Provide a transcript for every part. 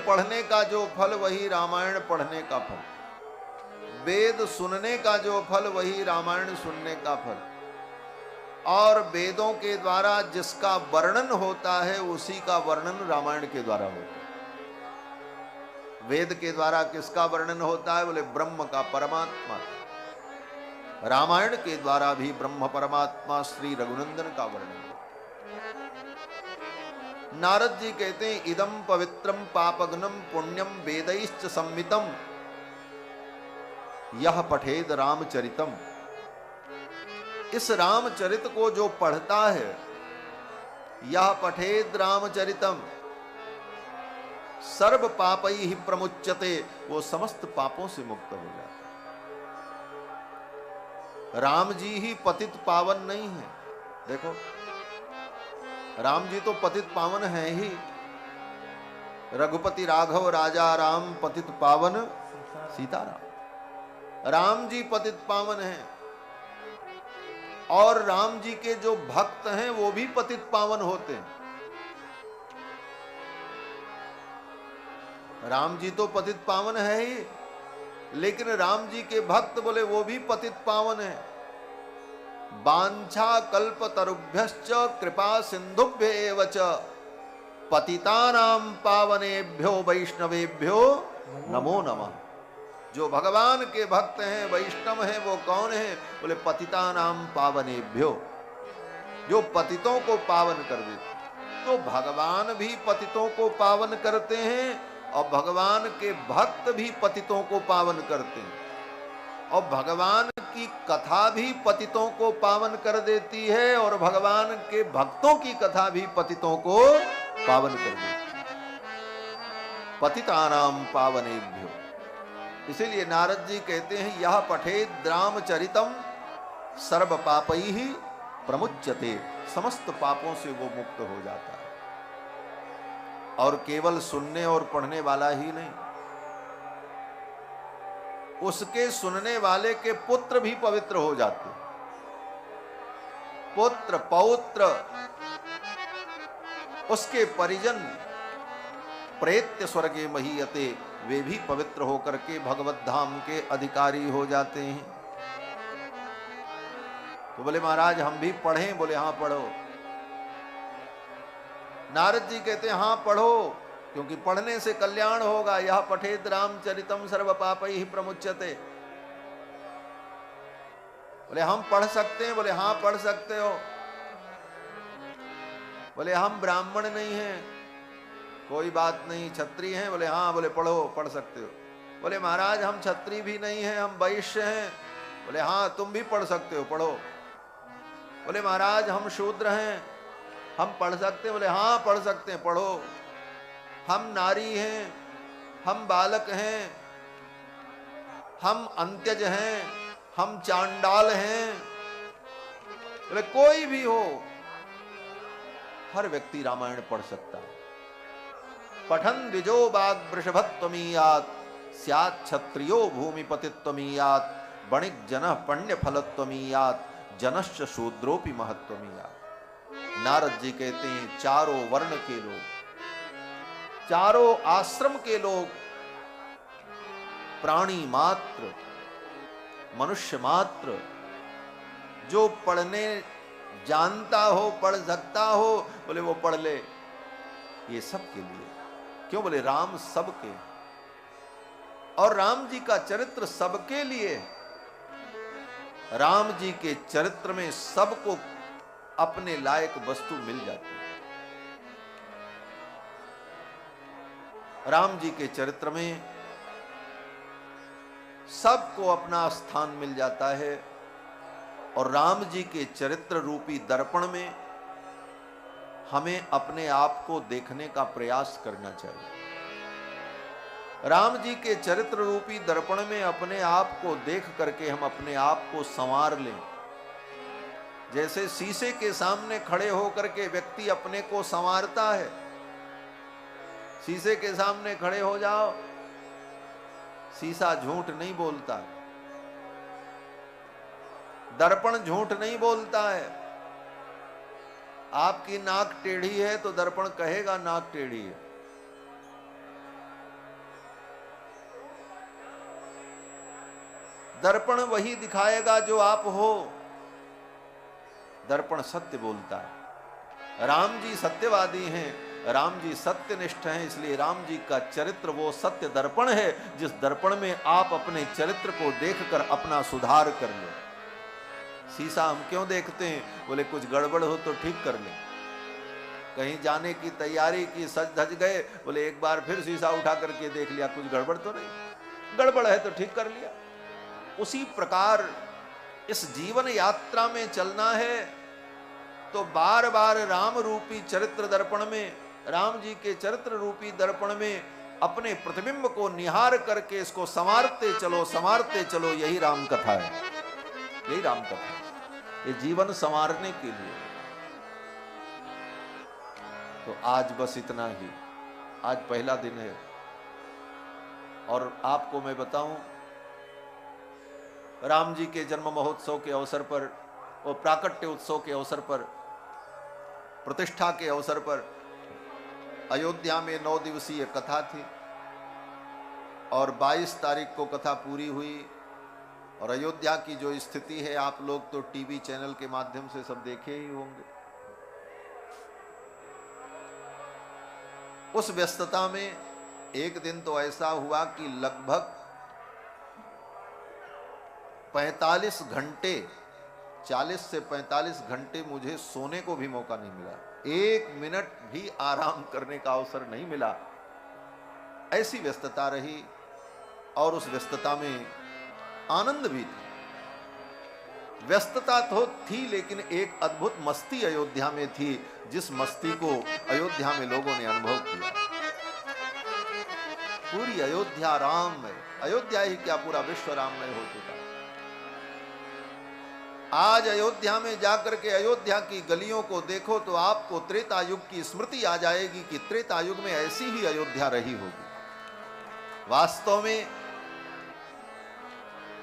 पढ़ने का जो फल वही रामायण पढ़ने का फल, वेद सुनने का जो फल वही रामायण सुनने का फल, और वेदों के द्वारा जिसका वर्णन होता है उसी का वर्णन रामायण के द्वारा होता है। वेद के द्वारा किसका वर्णन होता है? बोले ब्रह्म का, परमात्मा। रामायण के द्वारा भी ब्रह्म परमात्मा श्री रघुनंदन का वर्णन होता है। नारद जी कहते हैं इदम पवित्रम पापग्नम पुण्यम वेदैश्च संमितम यह पठेद रामचरितम। इस रामचरित को जो पढ़ता है, यह पठेद रामचरितम सर्व पापई ही प्रमुच्यते, वो समस्त पापों से मुक्त हो जाता है। राम जी ही पतित पावन नहीं है। देखो राम जी तो पतित पावन है ही। रघुपति राघव राजा राम पतित पावन सीताराम। राम जी पतित पावन है, और राम जी के जो भक्त हैं वो भी पतित पावन होते हैं। राम जी तो पतित पावन है ही, लेकिन राम जी के भक्त बोले वो भी पतित पावन है। वांछा कल्प तरुभ्यश्च कृपा सिंधुभ्य एव च पतितानां पावनेभ्यो वैष्णवेभ्यो नमो नमः। जो भगवान के भक्त हैं, वैष्णव हैं, वो कौन है? बोले पतितानां पावनेभ्यो, जो पतितों को पावन कर देते। तो भगवान भी पतितों को पावन करते हैं, और भगवान के भक्त भी पतितों को पावन करते हैं, और भगवान की कथा भी पतितों को पावन कर देती है, और भगवान के भक्तों की कथा भी पतितों को पावन कर देती है। पतितानां पावनेभ्यो। इसीलिए नारद जी कहते हैं यह पठेद रामचरितम सर्व पापैहि प्रमुच्यते, समस्त पापों से वो मुक्त हो जाता है। और केवल सुनने और पढ़ने वाला ही नहीं, उसके सुनने वाले के पुत्र भी पवित्र हो जाते। पुत्र पौत्र, उसके परिजन प्रेत्य स्वर्गे महीयते, वे भी पवित्र होकर के भगवत धाम के अधिकारी हो जाते हैं। तो बोले महाराज हम भी पढ़ें? बोले हाँ पढ़ो। नारद जी कहते हैं हाँ पढ़ो, क्योंकि पढ़ने से कल्याण होगा। यह पठेद रामचरितम सर्व पापैहि प्रमुच्यते। बोले हम पढ़ सकते हैं? बोले हाँ पढ़ सकते हो। बोले हम ब्राह्मण नहीं हैं। कोई बात नहीं, क्षत्रिय हैं? बोले हाँ। बोले पढ़ो, पढ़ सकते हो। बोले महाराज हम क्षत्रिय भी नहीं हैं, हम वैश्य हैं। बोले हाँ तुम भी पढ़ सकते हो, पढ़ो। बोले महाराज हम शूद्र हैं, हम पढ़ सकते हैं? बोले हाँ पढ़ सकते हैं, पढ़ो। हम नारी हैं, हम बालक हैं, हम अंत्यज हैं, हम चांडाल हैं। बोले कोई भी हो, हर व्यक्ति रामायण पढ़ सकता है। पठन द्विजो बाग वृषभत्वमीयात् स्यात् क्षत्रियो भूमिपतित्वमीयात् वणिक जनः पुण्य फलत्वमीयात् जनश्च शूद्रोपि महत्वमीयात्। नारद जी कहते हैं चारों वर्ण के लोग, चारों आश्रम के लोग, प्राणी मात्र, मनुष्य मात्र, जो पढ़ने जानता हो, पढ़ सकता हो, बोले वो पढ़ ले। ये सब के लिए। क्यों? बोले राम सबके, और राम जी का चरित्र सबके लिए। राम जी के चरित्र में सबको अपने लायक वस्तु मिल जाती है। राम जी के चरित्र में सबको अपना स्थान मिल जाता है, और राम जी के चरित्र रूपी दर्पण में हमें अपने आप को देखने का प्रयास करना चाहिए। राम जी के चरित्र रूपी दर्पण में अपने आप को देख करके हम अपने आप को संवार लें। जैसे शीशे के सामने खड़े होकर के व्यक्ति अपने को संवारता है। शीशे के सामने खड़े हो जाओ, शीशा झूठ नहीं बोलता, दर्पण झूठ नहीं बोलता है। आपकी नाक टेढ़ी है तो दर्पण कहेगा नाक टेढ़ी है। दर्पण वही दिखाएगा जो आप हो। दर्पण सत्य बोलता है। राम जी सत्यवादी हैं, राम जी सत्यनिष्ठ हैं, इसलिए राम जी का चरित्र वो सत्य दर्पण है जिस दर्पण में आप अपने चरित्र को देखकर अपना सुधार कर लो। शीशा हम क्यों देखते हैं? बोले कुछ गड़बड़ हो तो ठीक कर ले। कहीं जाने की तैयारी की, सज धज गए, बोले एक बार फिर शीशा उठा करके देख लिया, कुछ गड़बड़ तो नहीं। गड़बड़ है तो ठीक कर लिया। उसी प्रकार इस जीवन यात्रा में चलना है तो बार बार राम रूपी चरित्र दर्पण में, राम जी के चरित्र रूपी दर्पण में अपने प्रतिबिंब को निहार करके इसको संवारते चलो। यही राम कथा है, यही राम कथा है। ये जीवन संवारने के लिए। तो आज बस इतना ही। आज पहला दिन है और आपको मैं बताऊं, राम जी के जन्म महोत्सव के अवसर पर और प्राकट्य उत्सव के अवसर पर, प्रतिष्ठा के अवसर पर अयोध्या में 9 दिवसीय कथा थी और 22 तारीख को कथा पूरी हुई। और अयोध्या की जो स्थिति है आप लोग तो टीवी चैनल के माध्यम से सब देखे ही होंगे। उस व्यस्तता में एक दिन तो ऐसा हुआ कि लगभग 45 घंटे, 40 से 45 घंटे मुझे सोने को भी मौका नहीं मिला। 1 मिनट भी आराम करने का अवसर नहीं मिला। ऐसी व्यस्तता रही और उस व्यस्तता में आनंद भी था। व्यस्तता तो थी लेकिन एक अद्भुत मस्ती अयोध्या में थी, जिस मस्ती को अयोध्या में लोगों ने अनुभव किया। पूरी अयोध्या राममय, अयोध्या ही क्या पूरा विश्व राममय हो चुका। आज अयोध्या में जाकर के अयोध्या की गलियों को देखो तो आपको त्रेता युग की स्मृति आ जाएगी कि त्रेता युग में ऐसी ही अयोध्या रही होगी। वास्तव में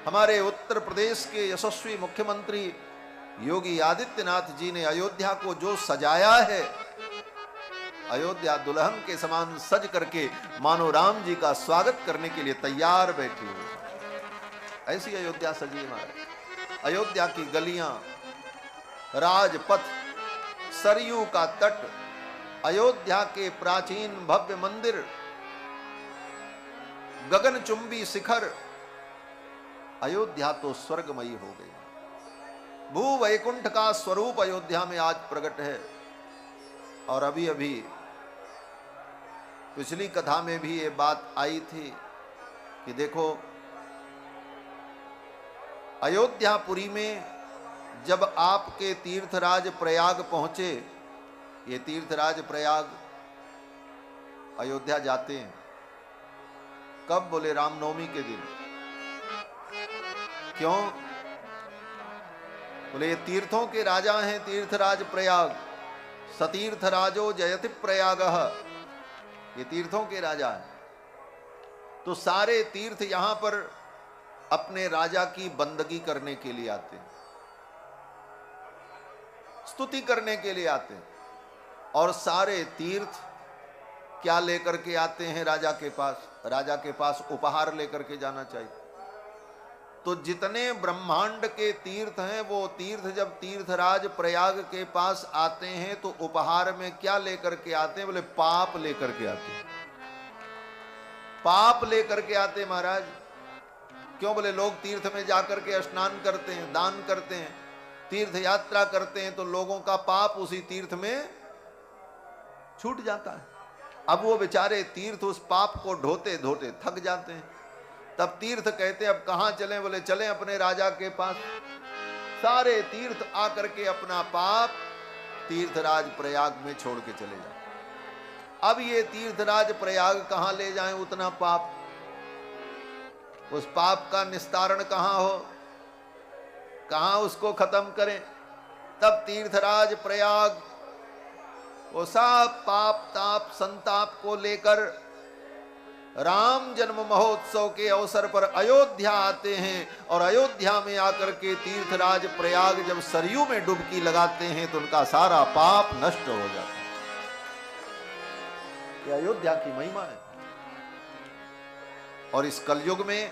हमारे उत्तर प्रदेश के यशस्वी मुख्यमंत्री योगी आदित्यनाथ जी ने अयोध्या को जो सजाया है, अयोध्या दुल्हन के समान सज करके मानो राम जी का स्वागत करने के लिए तैयार बैठी हुई। ऐसी अयोध्या सजी हमारे। अयोध्या की गलियां, राजपथ, सरयू का तट, अयोध्या के प्राचीन भव्य मंदिर, गगनचुंबी शिखर, अयोध्या तो स्वर्गमयी हो गई। भू वैकुंठ का स्वरूप अयोध्या में आज प्रकट है। और अभी अभी पिछली कथा में भी ये बात आई थी कि देखो अयोध्यापुरी में जब आपके तीर्थराज प्रयाग पहुंचे, ये तीर्थराज प्रयाग अयोध्या जाते हैं कब? बोले रामनवमी के दिन। क्यों? बोले ये तीर्थों के राजा हैं तीर्थराज प्रयाग। सतीर्थराजो जयति प्रयागः, ये तीर्थों के राजा हैं। तो सारे तीर्थ यहां पर अपने राजा की बंदगी करने के लिए आते हैं, स्तुति करने के लिए आते हैं। और सारे तीर्थ क्या लेकर के आते हैं राजा के पास? राजा के पास उपहार लेकर के जाना चाहिए। तो जितने ब्रह्मांड के तीर्थ हैं वो तीर्थ जब तीर्थराज प्रयाग के पास आते हैं तो उपहार में क्या लेकर के आते हैं? बोले पाप लेकर के आते हैं। पाप लेकर के आते महाराज। क्यों? बोले लोग तीर्थ में जाकर के स्नान करते हैं, दान करते हैं, तीर्थ यात्रा करते हैं तो लोगों का पाप उसी तीर्थ में छूट जाता है। अब वो बेचारे तीर्थ उस पाप को ढोते ढोते थक जाते हैं। तब तीर्थ कहते हैं अब कहां चलें? बोले चलें अपने राजा के पास। सारे तीर्थ आकर के अपना पाप तीर्थराज प्रयाग में छोड़ के चले जाए। अब ये तीर्थराज प्रयाग कहां ले जाएं उतना पाप? उस पाप का निस्तारण कहां हो, कहां उसको खत्म करें? तब तीर्थराज प्रयाग वो सब पाप ताप संताप को लेकर राम जन्म महोत्सव के अवसर पर अयोध्या आते हैं। और अयोध्या में आकर के तीर्थराज प्रयाग जब सरयू में डुबकी लगाते हैं तो उनका सारा पाप नष्ट हो जाता है। ये अयोध्या की महिमा है। और इस कलयुग में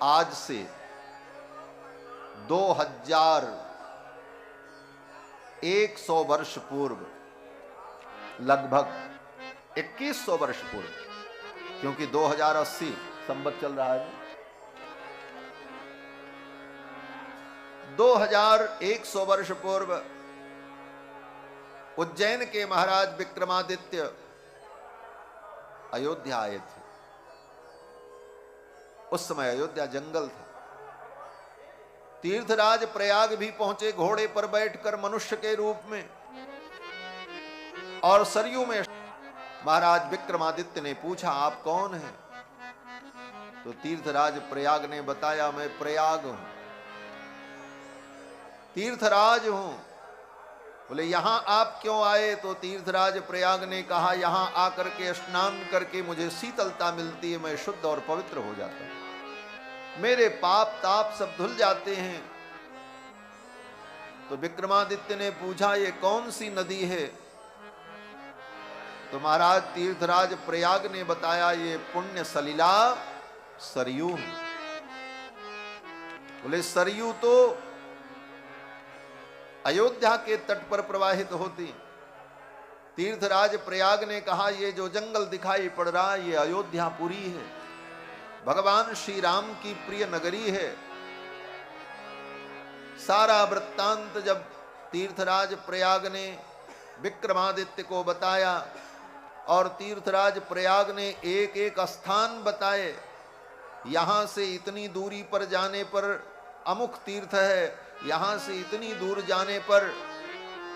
आज से 2100 वर्ष पूर्व, लगभग 2100 वर्ष पूर्व, क्योंकि 2080 संवत चल रहा है, 2100 वर्ष पूर्व उज्जैन के महाराज विक्रमादित्य अयोध्या आए थे। उस समय अयोध्या जंगल था। तीर्थराज प्रयाग भी पहुंचे घोड़े पर बैठकर मनुष्य के रूप में, और सरयू में महाराज विक्रमादित्य ने पूछा, आप कौन हैं? तो तीर्थराज प्रयाग ने बताया, मैं प्रयाग हूं, तीर्थराज हूं। बोले यहां आप क्यों आए? तो तीर्थराज प्रयाग ने कहा, यहां आकर के स्नान करके मुझे शीतलता मिलती है, मैं शुद्ध और पवित्र हो जाता हूं, मेरे पाप ताप सब धुल जाते हैं। तो विक्रमादित्य ने पूछा, ये कौन सी नदी है? तो महाराज तीर्थराज प्रयाग ने बताया, ये पुण्य सलिला सरयू। बोले सरयू तो अयोध्या के तट पर प्रवाहित होती। तीर्थराज प्रयाग ने कहा, ये जो जंगल दिखाई पड़ रहा है ये अयोध्यापुरी है, भगवान श्री राम की प्रिय नगरी है। सारा वृत्तांत जब तीर्थराज प्रयाग ने विक्रमादित्य को बताया, और तीर्थराज प्रयाग ने एक एक स्थान बताए, यहां से इतनी दूरी पर जाने पर अमुक तीर्थ है, यहां से इतनी दूर जाने पर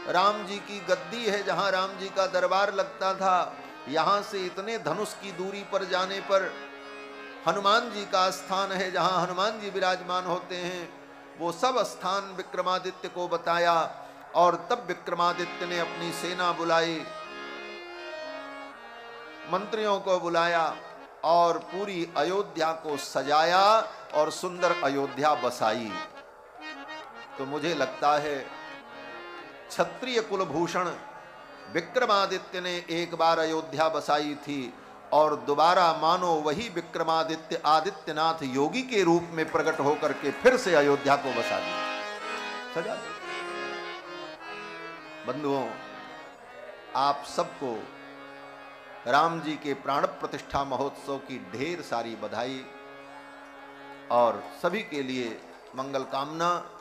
राम जी की गद्दी है जहां राम जी का दरबार लगता था, यहां से इतने धनुष की दूरी पर जाने पर हनुमान जी का स्थान है जहां हनुमान जी विराजमान होते हैं। वो सब स्थान विक्रमादित्य को बताया, और तब विक्रमादित्य ने अपनी सेना बुलाई, मंत्रियों को बुलाया, और पूरी अयोध्या को सजाया और सुंदर अयोध्या बसाई। तो मुझे लगता है क्षत्रिय कुलभूषण विक्रमादित्य ने एक बार अयोध्या बसाई थी, और दोबारा मानो वही विक्रमादित्य आदित्यनाथ योगी के रूप में प्रकट होकर के फिर से अयोध्या को बसा दिया, सजा दिया। बंधुओं, आप सबको राम जी के प्राण प्रतिष्ठा महोत्सव की ढेर सारी बधाई, और सभी के लिए मंगल कामना।